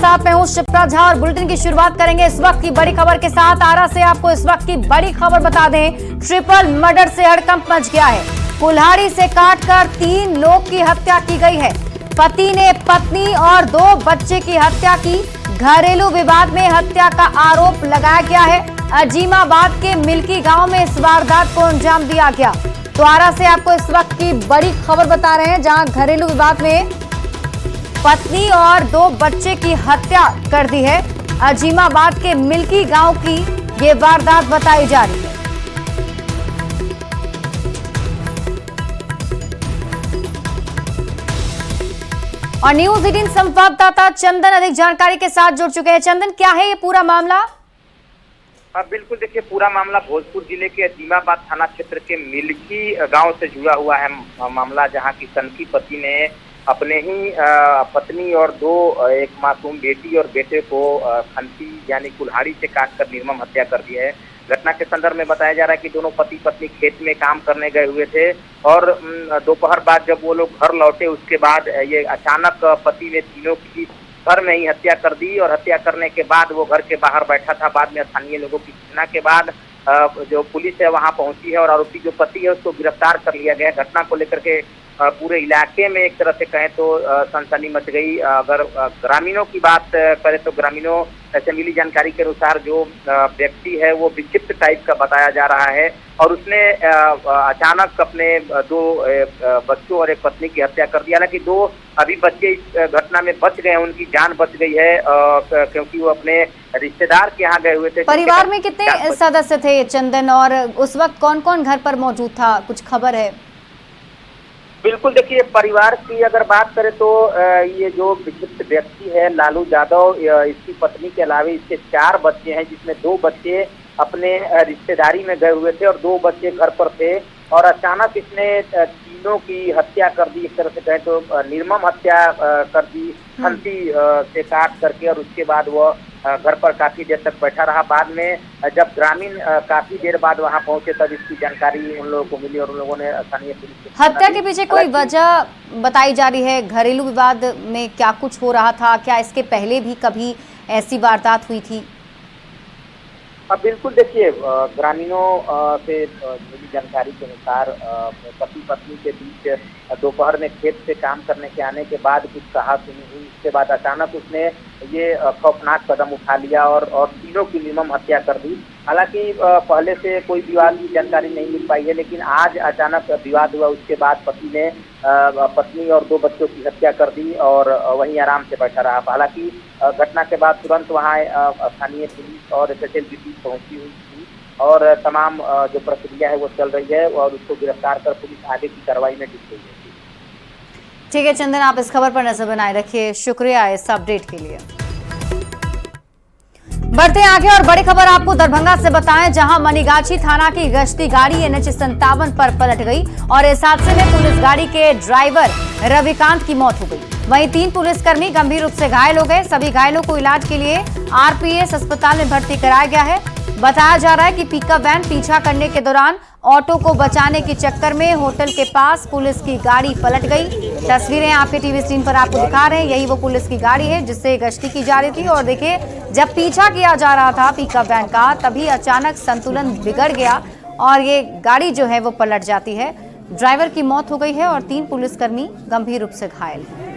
साथ मैं हूं शिप्रा झा और बुलेटिन की शुरुआत करेंगे इस वक्त की बड़ी खबर के साथ। आरा से आपको इस वक्त की बड़ी खबर बता दें, ट्रिपल मर्डर से हड़कंप मच गया है। कुल्हाड़ी से काटकर 3 लोग की हत्या की गई है। पति ने पत्नी और 2 बच्चे की हत्या की। घरेलू विवाद में हत्या का आरोप लगाया गया है। अजीमाबाद के मिल्की गांव में इस वारदात को अंजाम दिया गया। तो आरा से आपको इस वक्त की बड़ी खबर बता रहे हैं, जहां घरेलू विवाद में पत्नी और 2 बच्चे की हत्या कर दी है। अजीमाबाद के मिल्की गांव की ये वारदात बताई जा रही है। और न्यूज 18 संवाददाता चंदन अधिक जानकारी के साथ जुड़ चुके हैं। चंदन, क्या है ये पूरा मामला? बिल्कुल, देखिए, पूरा मामला भोजपुर जिले के अजीमाबाद थाना क्षेत्र के मिल्की गांव से जुड़ा हुआ है मामला, जहां की सनकी पति ने अपने ही पत्नी और 2 एक मासूम बेटी और बेटे को खंती यानी कुल्हाड़ी से काटकर निर्मम हत्या कर दी है। घटना के संदर्भ में बताया जा रहा है कि दोनों पति पत्नी खेत में काम करने गए हुए थे और दोपहर बाद जब वो लोग घर लौटे, उसके बाद ये अचानक पति ने तीनों की घर में ही हत्या कर दी। और हत्या करने के बाद वो घर के बाहर बैठा था। बाद में स्थानीय लोगों की सूचना के बाद जो पुलिस है वहां पहुंची है और आरोपी जो पति है उसको गिरफ्तार कर लिया गया। घटना को लेकर के पूरे इलाके में एक तरह से कहें तो सनसनी मच गई। अगर ग्रामीणों की बात करें तो ग्रामीणों से मिली जानकारी के अनुसार जो व्यक्ति है वो विक्षिप्त टाइप का बताया जा रहा है और उसने अचानक अपने 2 बच्चों और एक पत्नी की हत्या कर दी। हालांकि 2 अभी बच्चे इस घटना में बच गए हैं, उनकी जान बच गई है क्योंकि वो अपने रिश्तेदार के यहाँ गए हुए थे। परिवार में कितने सदस्य थे चंदन, और उस वक्त कौन कौन घर पर मौजूद था, कुछ खबर है? बिल्कुल, देखिए, परिवार की अगर बात करें तो ये जो विक्षिप्त व्यक्ति है लालू यादव, इसकी पत्नी के अलावा इसके 4 बच्चे हैं, जिसमें 2 बच्चे अपने रिश्तेदारी में गए हुए थे और 2 बच्चे घर पर थे। और अचानक इसने तीनों की हत्या कर दी, एक तरह से कहें तो निर्मम हत्या कर दी खंती से काट करके। और उसके बाद वो घर पर काफी देर तक बैठा रहा। बाद में जब ग्रामीण काफी देर बाद वहां पहुंचे तब इसकी जानकारी उन लोगों को मिली और उन लोगों ने स्थानीय पुलिस को। हत्या के पीछे कोई वजह बताई जा रही है? घरेलू विवाद में क्या कुछ हो रहा था? क्या इसके पहले भी कभी ऐसी वारदात हुई थी? बिल्कुल, देखिए, ग्रामीणों से मिली जानकारी के अनुसार पति पत्नी के बीच दोपहर में खेत से काम करने के आने के बाद कुछ कहा-सुनी हुई। उसके बाद अचानक उसने ये खौफनाक कदम उठा लिया और तीनों की निर्मम हत्या कर दी। हालांकि पहले से कोई विवाद की जानकारी नहीं मिल पाई है, लेकिन आज अचानक विवाद हुआ। उसके बाद पति ने पत्नी और 2 बच्चों की हत्या कर दी और वहीं आराम से बैठा रहा। हालांकि घटना के बाद तुरंत वहाँ स्थानीय पुलिस और SSL की टीम पहुंची हुई थी और तमाम जो प्रक्रिया है वो चल रही है और उसको गिरफ्तार कर पुलिस आगे की कार्रवाई में जुट गई है। ठीक है चंदन, आप इस खबर पर नजर बनाए रखिए। शुक्रिया इस अपडेट के लिए। बढ़ते आगे और बड़ी खबर आपको दरभंगा से बताएं, जहां मनीगाछी थाना की गश्ती गाड़ी NH 57 पर पलट गई और इस हादसे में पुलिस गाड़ी के ड्राइवर रविकांत की मौत हो गई। वहीं 3 पुलिसकर्मी गंभीर रूप से घायल हो गए। सभी घायलों को इलाज के लिए RPS अस्पताल में भर्ती कराया गया है। बताया जा रहा है कि पिकअप वैन पीछा करने के दौरान ऑटो को बचाने के चक्कर में होटल के पास पुलिस की गाड़ी पलट गई। तस्वीरें आपके टीवी स्क्रीन पर आपको दिखा रहे हैं, यही वो पुलिस की गाड़ी है जिससे गश्ती की जा रही थी। और देखिए, जब पीछा किया जा रहा था पिकअप वैन का, तभी अचानक संतुलन बिगड़ गया और ये गाड़ी जो है वो पलट जाती है। ड्राइवर की मौत हो गई है और 3 पुलिसकर्मी गंभीर रूप से घायल हैं।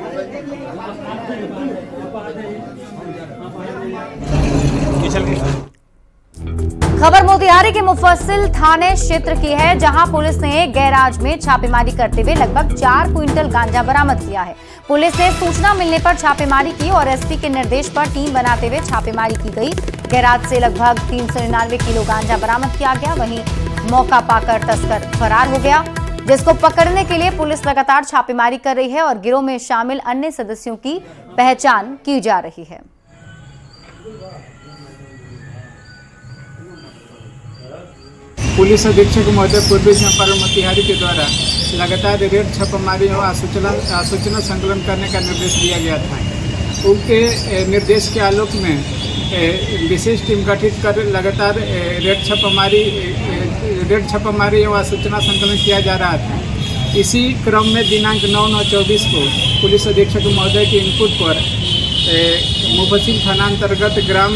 खबर मोतिहारी के मुफस्सिल थाने क्षेत्र की है, जहां पुलिस ने गैराज में छापेमारी करते हुए लगभग 4 क्विंटल गांजा बरामद किया है। पुलिस ने सूचना मिलने पर छापेमारी की और SP के निर्देश पर टीम बनाते हुए छापेमारी की गई। गैराज से लगभग 399 किलो गांजा बरामद किया गया। वहीं मौका पाकर तस्कर फरार हो गया, जिसको पकड़ने के लिए पुलिस लगातार छापेमारी कर रही है और गिरोह में शामिल अन्य सदस्यों की पहचान की जा रही है। पुलिस अधीक्षक महोदय पूर्वी चंपारण मोतिहारी के द्वारा लगातार रेड छापेमारी और सूचना संकलन करने का निर्देश दिया गया था। उनके निर्देश के आलोक में विशेष टीम गठित कर लगातार रेड छापेमारी एवं सूचना संकलन किया जा रहा था। इसी क्रम में दिनांक 9/9/24 को पुलिस अधीक्षक महोदय के इनपुट पर मुफस्सिल थाना अंतर्गत ग्राम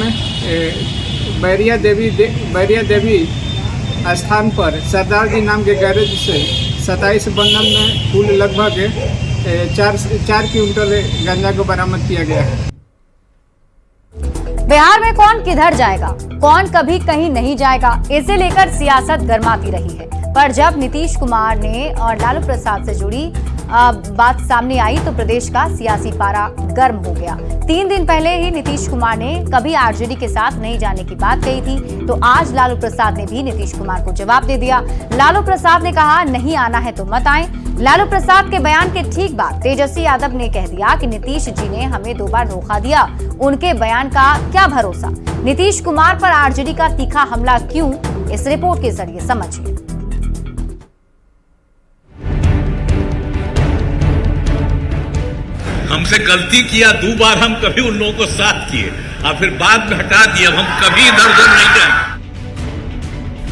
बैरिया देवी स्थान पर सरदार जी नाम के गैरेज से 27 बंडल में कुल लगभग 4 क्विंटल गांजा को बरामद किया गया है। बिहार में कौन किधर जाएगा, कौन कभी कहीं नहीं जाएगा, इसे लेकर सियासत गर्माती रही है। पर जब नीतीश कुमार ने और लालू प्रसाद से जुड़ी बात सामने आई तो प्रदेश का सियासी पारा गर्म हो गया। 3 दिन पहले ही नीतीश कुमार ने कभी आरजेडी के साथ नहीं जाने की बात कही थी, तो आज लालू प्रसाद ने भी नीतीश कुमार को जवाब दे दिया। लालू प्रसाद ने कहा नहीं आना है तो मत आए। लालू प्रसाद के बयान के ठीक बाद तेजस्वी यादव ने कह दिया कि नीतीश जी ने हमें 2 बार धोखा दिया, उनके बयान का क्या भरोसा। नीतीश कुमार पर आरजेडी का तीखा हमला क्यों, इस रिपोर्ट के जरिए समझिए। हमसे गलती किया 2 बार, हम कभी उन लोगों को साथ किए और फिर बाद में हटा दिए। हम कभी इधर उधर नहीं जाएंगे।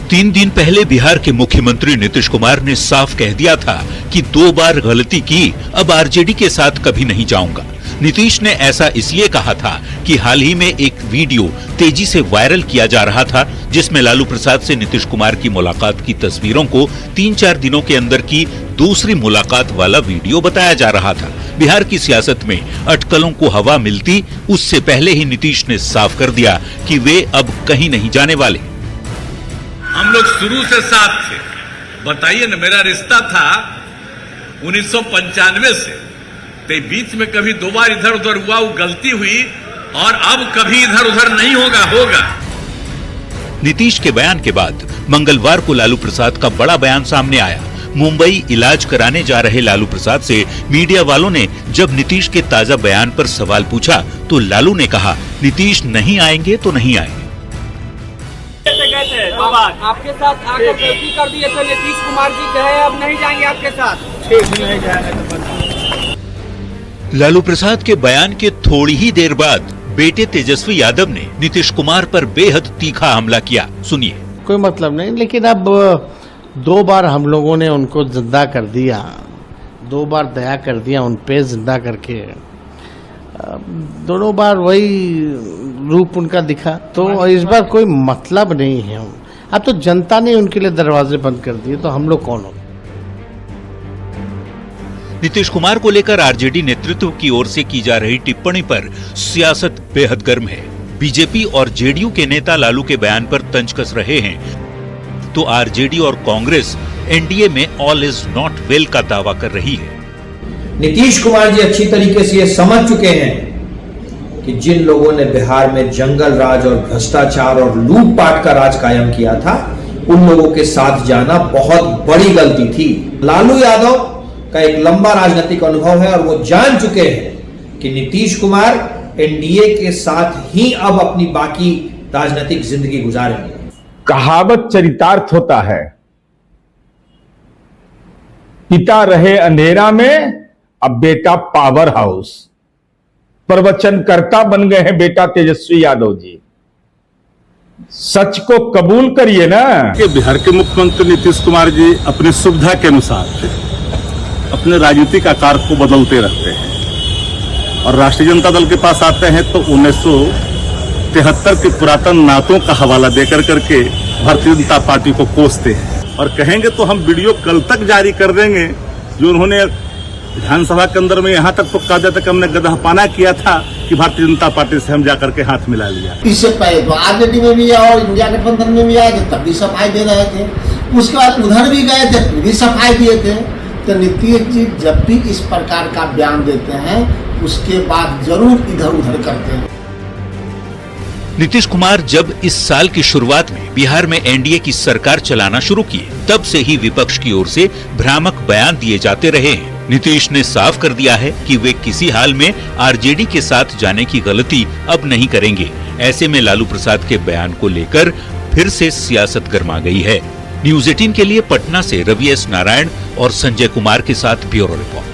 3 दिन पहले बिहार के मुख्यमंत्री नीतीश कुमार ने साफ कह दिया था कि 2 बार गलती की, अब आरजेडी के साथ कभी नहीं जाऊंगा। नीतीश ने ऐसा इसलिए कहा था कि हाल ही में एक वीडियो तेजी से वायरल किया जा रहा था, जिसमें लालू प्रसाद से नीतीश कुमार की मुलाकात की तस्वीरों को 3-4 दिनों के अंदर की दूसरी मुलाकात वाला वीडियो बताया जा रहा था। बिहार की सियासत में अटकलों को हवा मिलती उससे पहले ही नीतीश ने साफ कर दिया कि वे अब कहीं नहीं जाने वाले। हम लोग शुरू से साथ थे। बताइए ना, मेरा रिश्ता था 1995 से, तो बीच में कभी 2 बार इधर उधर हुआ, वो गलती हुई, और अब कभी इधर उधर नहीं होगा। नीतीश के बयान के बाद मंगलवार को लालू प्रसाद का बड़ा बयान सामने आया। मुंबई इलाज कराने जा रहे लालू प्रसाद से मीडिया वालों ने जब नीतीश के ताजा बयान पर सवाल पूछा तो लालू ने कहा नीतीश नहीं आएंगे तो नहीं आएंगे। आपके साथ आकर गलती कर दी तो नीतीश कुमार जी कहे अब नहीं जाएंगे आपके साथ। ठीक नहीं जाएंगे। लालू प्रसाद के बयान के थोड़ी ही देर बाद बेटे तेजस्वी यादव ने नीतीश कुमार पर बेहद तीखा हमला किया। सुनिए। कोई मतलब नहीं, लेकिन अब 2 बार हम लोगों ने उनको जिंदा कर दिया, 2 बार दया कर दिया उन पे जिंदा करके। दोनों बार वही रूप उनका दिखा, तो इस बार कोई मतलब नहीं है। अब तो जनता ने उनके लिए दरवाजे बंद कर दिए, तो हम लोग कौन हो। नीतीश कुमार को लेकर आरजेडी नेतृत्व की ओर से की जा रही टिप्पणी पर सियासत बेहद गर्म है। बीजेपी और जेडीयू के नेता लालू के बयान पर तंज कस रहे हैं, तो आरजेडी और कांग्रेस एनडीए में ऑल इज नॉट वेल का दावा कर रही है। नीतीश कुमार जी अच्छी तरीके से ये समझ चुके हैं कि जिन लोगों ने बिहार में जंगल राज और भ्रष्टाचार और लूटपाट का राज कायम किया था, उन लोगों के साथ जाना बहुत बड़ी गलती थी। लालू यादव का एक लंबा राजनीतिक अनुभव है और वो जान चुके हैं कि नीतीश कुमार एनडीए के साथ ही अब अपनी बाकी राजनीतिक जिंदगी गुजारेंगे। कहावत चरितार्थ होता है, पिता रहे अंधेरा में, अब बेटा पावर हाउस। प्रवचनकर्ता बन गए हैं बेटा तेजस्वी यादव जी। सच को कबूल करिए ना। कि बिहार के मुख्यमंत्री नीतीश कुमार जी अपनी सुविधा के अनुसार अपने राजनीतिक आकार को बदलते रहते हैं और राष्ट्रीय जनता दल के पास आते हैं तो 1973 के पुरातन नातों का हवाला देकर करके भारतीय जनता पार्टी को कोसते हैं और कहेंगे तो हम वीडियो कल तक जारी कर देंगे, जो उन्होंने विधानसभा के अंदर में यहाँ तक तो कहा जाता कि हमने गदहपाना किया था कि भारतीय जनता पार्टी से हम जाकर के हाथ मिला लिया। इससे पहले तो आरजेडी में भी और इंडिया गठबंधन में भी आए थे, तब भी सफाई दे रहे थे। उसके बाद उधर भी गए थे, फिर भी सफाई दिए थे। तो नीतीश जी जब भी इस प्रकार का बयान देते हैं, उसके बाद जरूर इधर उधर करते हैं। नीतीश कुमार जब इस साल की शुरुआत में बिहार में एनडीए की सरकार चलाना शुरू की, तब से ही विपक्ष की ओर से भ्रामक बयान दिए जाते रहे हैं। नीतीश ने साफ कर दिया है कि वे किसी हाल में आरजेडी के साथ जाने की गलती अब नहीं करेंगे। ऐसे में लालू प्रसाद के बयान को लेकर फिर से सियासत गर्मा गई है। न्यूज़ 18 के लिए पटना से रवि एस नारायण और संजय कुमार के साथ ब्यूरो रिपोर्ट।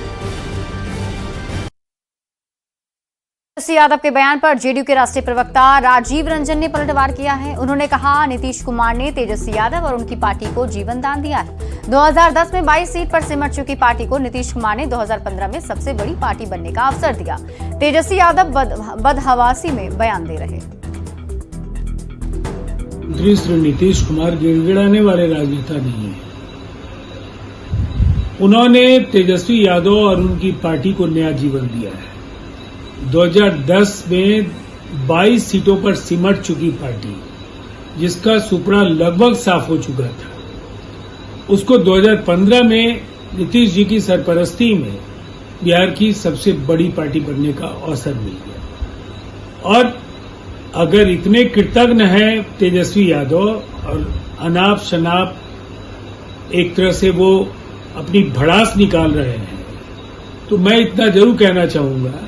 तेजस्वी यादव के बयान पर जेडीयू के राष्ट्रीय प्रवक्ता राजीव रंजन ने पलटवार किया है। उन्होंने कहा, नीतीश कुमार ने तेजस्वी यादव और उनकी पार्टी को जीवन दान दिया है। 2010 में 22 सीट पर सिमट चुकी पार्टी को नीतीश कुमार ने 2015 में सबसे बड़ी पार्टी बनने का अवसर दिया। तेजस्वी यादव बदहवासी में बयान दे रहे। श्री नीतीश कुमार गिड़गिड़ाने वाले राजनेता नहीं है। उन्होंने तेजस्वी यादव और उनकी पार्टी को नया जीवन दिया है। 2010 में 22 सीटों पर सिमट चुकी पार्टी, जिसका सुपड़ा लगभग साफ हो चुका था, उसको 2015 में नीतीश जी की सरपरस्ती में बिहार की सबसे बड़ी पार्टी बनने का अवसर मिल गया। और अगर इतने कृतज्ञ हैं तेजस्वी यादव और अनाप शनाप एक तरह से वो अपनी भड़ास निकाल रहे हैं, तो मैं इतना जरूर कहना चाहूंगा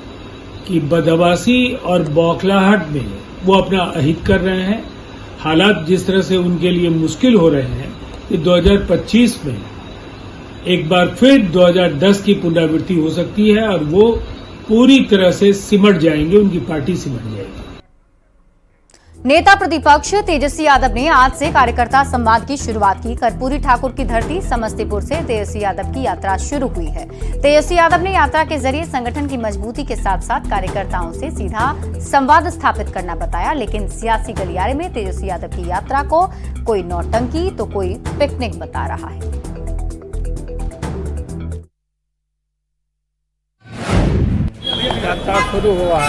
कि बदहवासी और बौखलाहट में वो अपना अहित कर रहे हैं। हालात जिस तरह से उनके लिए मुश्किल हो रहे हैं कि 2025 में एक बार फिर 2010 की पुनरावृत्ति हो सकती है और वो पूरी तरह से सिमट जाएंगे, उनकी पार्टी सिमट जाएगी। नेता प्रतिपक्ष तेजस्वी यादव ने आज से कार्यकर्ता संवाद की शुरुआत की। कर्पूरी ठाकुर की धरती समस्तीपुर से तेजस्वी यादव की यात्रा शुरू हुई है। तेजस्वी यादव ने यात्रा के जरिए संगठन की मजबूती के साथ साथ कार्यकर्ताओं से सीधा संवाद स्थापित करना बताया। लेकिन सियासी गलियारे में तेजस्वी यादव की यात्रा को कोई नौटंकी तो कोई पिकनिक बता रहा है। यात्रा शुरू हुआ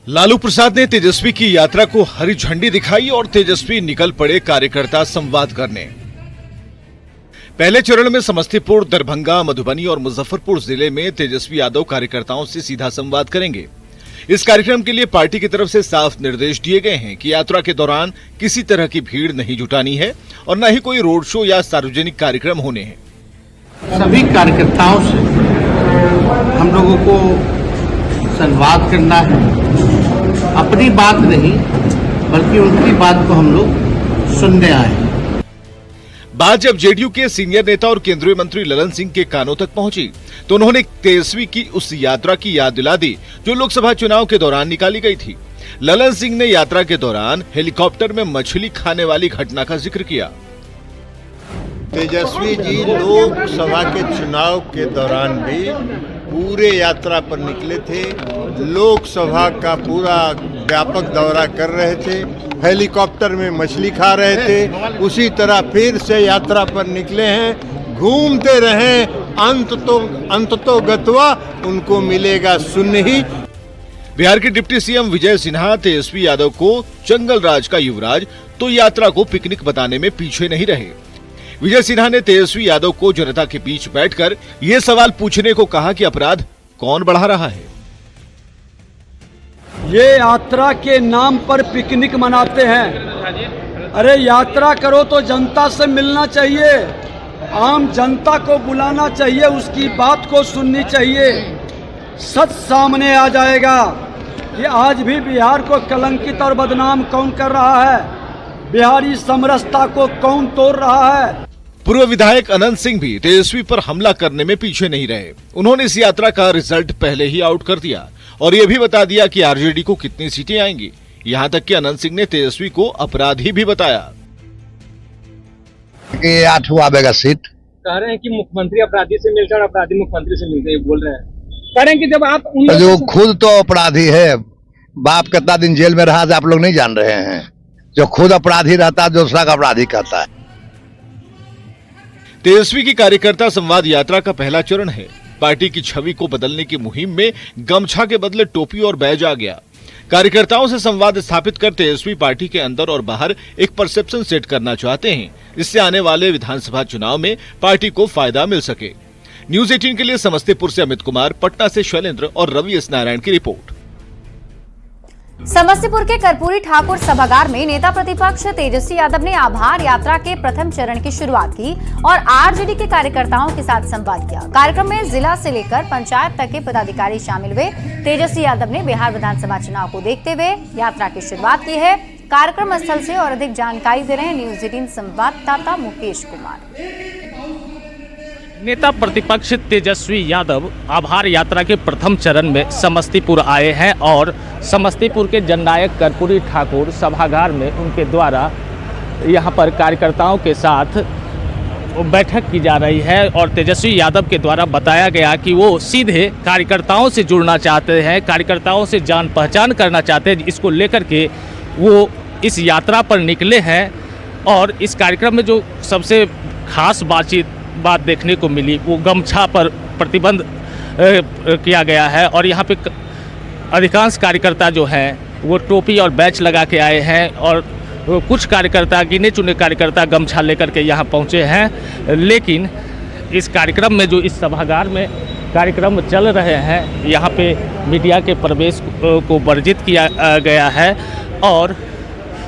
लालू प्रसाद ने तेजस्वी की यात्रा को हरी झंडी दिखाई और तेजस्वी निकल पड़े कार्यकर्ता संवाद करने। पहले चरण में समस्तीपुर, दरभंगा, मधुबनी और मुजफ्फरपुर जिले में तेजस्वी यादव कार्यकर्ताओं से सीधा संवाद करेंगे। इस कार्यक्रम के लिए पार्टी की तरफ से साफ निर्देश दिए गए हैं कि यात्रा के दौरान किसी तरह की भीड़ नहीं जुटानी है और न ही कोई रोड शो या सार्वजनिक कार्यक्रम होने हैं। सभी कार्यकर्ताओं से हम लोगों को संवाद करना है, अपनी बात नहीं बल्कि उनकी बात को हम लोग सुनने आए हैं। बात जब जेडीयू के सीनियर नेता और केंद्रीय मंत्री ललन सिंह के कानों तक पहुंची तो उन्होंने तेजस्वी की उस यात्रा की याद दिला दी जो लोकसभा चुनाव के दौरान निकाली गई थी। ललन सिंह ने यात्रा के दौरान हेलीकॉप्टर में मछली खाने वाली घटना का जिक्र किया। तेजस्वी जी लोकसभा के चुनाव के दौरान भी पूरे यात्रा पर निकले थे, लोकसभा का पूरा व्यापक दौरा कर रहे थे, हेलीकॉप्टर में मछली खा रहे थे, उसी तरह फिर से यात्रा पर निकले हैं, घूमते रहे, अंत तो गतवा उनको मिलेगा सुन ही। बिहार के डिप्टी सीएम विजय सिन्हा तेजस्वी यादव को जंगल राज का युवराज तो यात्रा को पिकनिक बताने में पीछे नहीं रहे। विजय सिन्हा ने तेजस्वी यादव को जनता के बीच बैठकर ये सवाल पूछने को कहा कि अपराध कौन बढ़ा रहा है। ये यात्रा के नाम पर पिकनिक मनाते हैं। अरे यात्रा करो तो जनता से मिलना चाहिए, आम जनता को बुलाना चाहिए, उसकी बात को सुननी चाहिए। सच सामने आ जाएगा कि आज भी बिहार को कलंकित और बदनाम कौन कर रहा है, बिहारी समरसता को कौन तोड़ रहा है। पूर्व विधायक अनंत सिंह भी तेजस्वी पर हमला करने में पीछे नहीं रहे। उन्होंने इस यात्रा का रिजल्ट पहले ही आउट कर दिया और ये भी बता दिया कि आरजेडी को कितनी सीटें आएंगी। यहां तक कि अनंत सिंह ने तेजस्वी को अपराधी भी बताया कि 8 आवेगा सीट। कह रहे हैं कि मुख्यमंत्री अपराधी से मिलकर अपराधी मुख्यमंत्री से मिलते हैं, बोल रहे हैं। कह रहे हैं कि जब आप जो खुद तो अपराधी है, बाप कितना दिन जेल में रहा आप लोग नहीं जान रहे हैं। जो खुद अपराधी रहता है दूसरा का अपराधी कहता है। तेजस्वी की कार्यकर्ता संवाद यात्रा का पहला चरण है। पार्टी की छवि को बदलने की मुहिम में गमछा के बदले टोपी और बैज आ गया। कार्यकर्ताओं से संवाद स्थापित कर तेजस्वी पार्टी के अंदर और बाहर एक परसेप्शन सेट करना चाहते हैं, इससे आने वाले विधानसभा चुनाव में पार्टी को फायदा मिल सके। न्यूज 18 के लिए समस्तीपुर से अमित कुमार, पटना से शैलेंद्र और रवि एस नारायण की रिपोर्ट। समस्तीपुर के कर्पूरी ठाकुर सभागार में नेता प्रतिपक्ष तेजस्वी यादव ने आभार यात्रा के प्रथम चरण की शुरुआत की और आरजेडी के कार्यकर्ताओं के साथ संवाद किया। कार्यक्रम में जिला से लेकर पंचायत तक के पदाधिकारी शामिल हुए। तेजस्वी यादव ने बिहार विधानसभा चुनाव को देखते हुए यात्रा की शुरुआत की है। कार्यक्रम स्थल से और अधिक जानकारी दे रहे हैं न्यूज 18 संवाददाता मुकेश कुमार। नेता प्रतिपक्ष तेजस्वी यादव आभार यात्रा के प्रथम चरण में समस्तीपुर आए हैं और समस्तीपुर के जननायक कर्पूरी ठाकुर सभागार में उनके द्वारा यहां पर कार्यकर्ताओं के साथ बैठक की जा रही है और तेजस्वी यादव के द्वारा बताया गया कि वो सीधे कार्यकर्ताओं से जुड़ना चाहते हैं, कार्यकर्ताओं से जान पहचान करना चाहते हैं। इसको लेकर के वो इस यात्रा पर निकले हैं और इस कार्यक्रम में जो सबसे खास बात देखने को मिली वो गमछा पर प्रतिबंध किया गया है और यहाँ पे अधिकांश कार्यकर्ता जो हैं वो टोपी और बैच लगा के आए हैं और कुछ कार्यकर्ता, गिने चुने कार्यकर्ता गमछा लेकर के यहाँ पहुँचे हैं। लेकिन इस कार्यक्रम में जो इस सभागार में कार्यक्रम चल रहे हैं यहाँ पे मीडिया के प्रवेश को वर्जित किया गया है और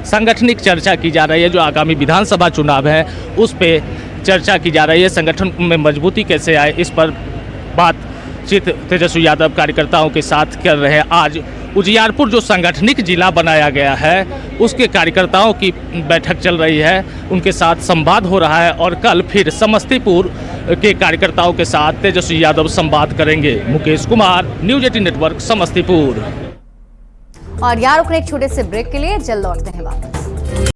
सांगठनिक चर्चा की जा रही है। जो आगामी विधानसभा चुनाव है उस पे चर्चा की जा रही है, संगठन में मजबूती कैसे आए इस पर बातचीत तेजस्वी यादव कार्यकर्ताओं के साथ कर रहे हैं। आज उजियारपुर जो सांगठनिक जिला बनाया गया है उसके कार्यकर्ताओं की बैठक चल रही है, उनके साथ संवाद हो रहा है और कल फिर समस्तीपुर के कार्यकर्ताओं के साथ तेजस्वी यादव संवाद करेंगे। Mukesh Kumar, news 18 network, Samastipur. और यार रुकने एक छोटे से ब्रेक के लिए, जल्द लौटते हैं वापस।